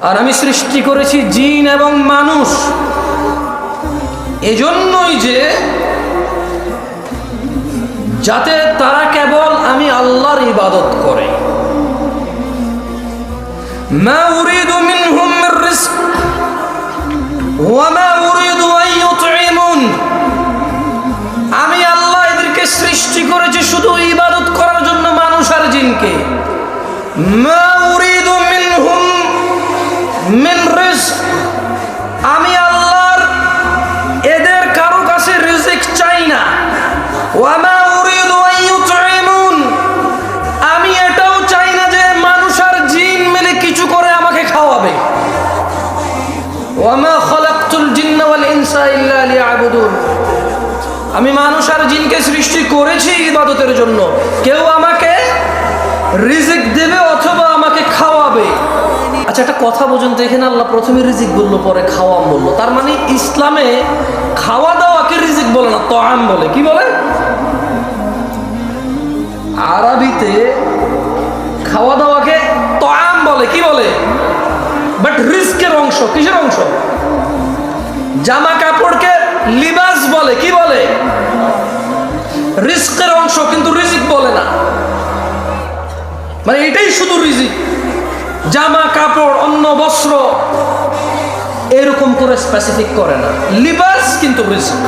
আর আমি সৃষ্টি করেছি জিন এবং মানুষ এজন্যই যে যাতে তারা কেবল আমি আল্লাহর ইবাদত করে। মা উরিদু মিনহুম মির রিজক ওয়া মা উরিদু আন ইউতঈমুন, আমি আল্লাহ এদেরকে সৃষ্টি করেছি শুধু ইবাদত করার জন্য, মানুষ আর জিনকে। মা উরিদু মিনহুম মিন রিজক, আমি আল্লাহর এদের কারো কাছে রিজিক চাই না। ওয়া মা উরিদু আন ইউতঈমুন, আমি এটাও চাই না যে মানুষ আর জিন মিলে কিছু করে আমাকে খাওয়াবে। ওয়া মা খালাকতুল জিন্না ওয়াল ইনসা ইল্লা লিয়াবুদুন, আমি মানুষ আর জিনকে সৃষ্টি করেছি ইবাদতের জন্য, কেউ আমাকে রিজিক দেবে অথবা আমাকে খাওয়াবে। আচ্ছা, একটা কথা বোঝেন তো, এখানে আল্লাহ প্রথমে রিজিক বললো, পরে খাওয়া বললো, তার মানে ইসলামে খাওয়া দাওয়াকে রিজিক বলে না, তাআম বলে। কি বলে? আরবিতে খাওয়া দাওয়াকে তাআম বলে। কি বলে? বাট রিজকের অংশ। কিসের অংশ? জামা কাপড়কে লিবাস বলে। কি বলে? রিজকের অংশ, কিন্তু রিজিক বলে না। মানে এটাই শুধু রিজিক, জামা কাপড় অন্ন বস্ত্র এরকম করে স্পেসিফিক করে না। লিবাস কিন্তু রিজক,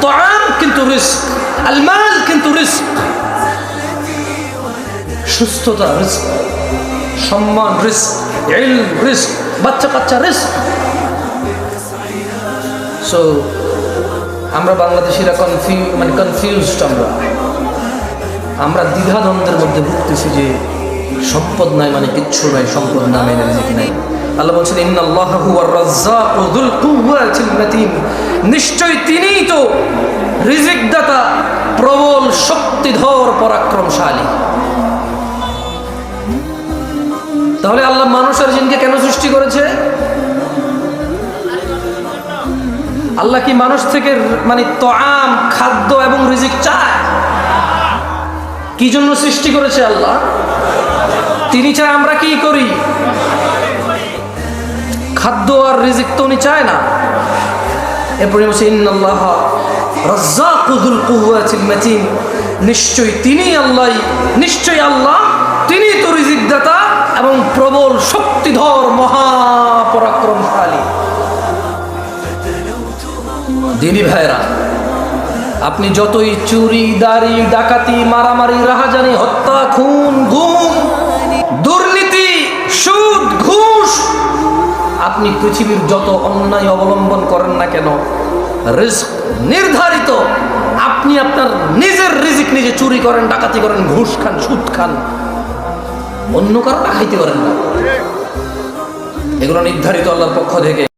তাআম কিন্তু রিজক, আল মাল কিন্তু রিজক, সুস্থতা রিজক, সম্মান রিজক, ইলম রিজক, বাচ্চা কাচ্চা রিজক। সো আমরা বাংলাদেশিরা কনফিউজড, আমরা দ্বিধাদ্বন্দ্বের মধ্যে ভুগতেছি যে সম্পদ নাই মানে কিচ্ছু নাই, সম্পদ না মানে রিজিক নাই। আল্লাহ বলছেন ইন্নাল্লাহা হুয়ার রাজ্জাকু যুল কুওয়াতিল মাতিন, নিশ্চয় তিনিই তো রিজিক দাতা, প্রবল শক্তিধর পরাক্রমশালী। তাহলে আল্লাহ মানুষ আর জিনকে কেন সৃষ্টি করেছে? আল্লাহ কি মানুষ থেকে মানে তাআম, খাদ্য এবং রিজিক চায়? কি জন্য সৃষ্টি করেছে আল্লাহ? তিনি চায় আমরা কি করি? খাদ্য আর রিজিক তো উনি চায় না। এরপরে বলছে ইন্নাল্লাহা রাজ্জাকু যুল কুওয়াতিল মাতিন, নিশ্চয়ই তিনি আল্লাহ, নিশ্চয়ই আল্লাহ তিনি তো রিজিক দাতা এবং প্রবল শক্তিধর মহাপরাক্রমশালী। দিনী ভাইরা, আপনি যতই চুরি, দাড়ি, ডাকাতি, মারামারি, রাহাজানি, হত্যা, খুন, গুম, দুর্নীতি, সুদ, ঘুষ, আপনি পৃথিবীর যত অন্যায় অবলম্বন করেন না কেন, রিজক নির্ধারিত। আপনি আপনার নিজের রিজিক নিজে চুরি করেন, ডাকাতি করেন, ঘুষ খান, সুদ খান, অন্য কারণে খাইতে পারেন না, এগুলো নির্ধারিত আল্লাহর পক্ষ থেকে।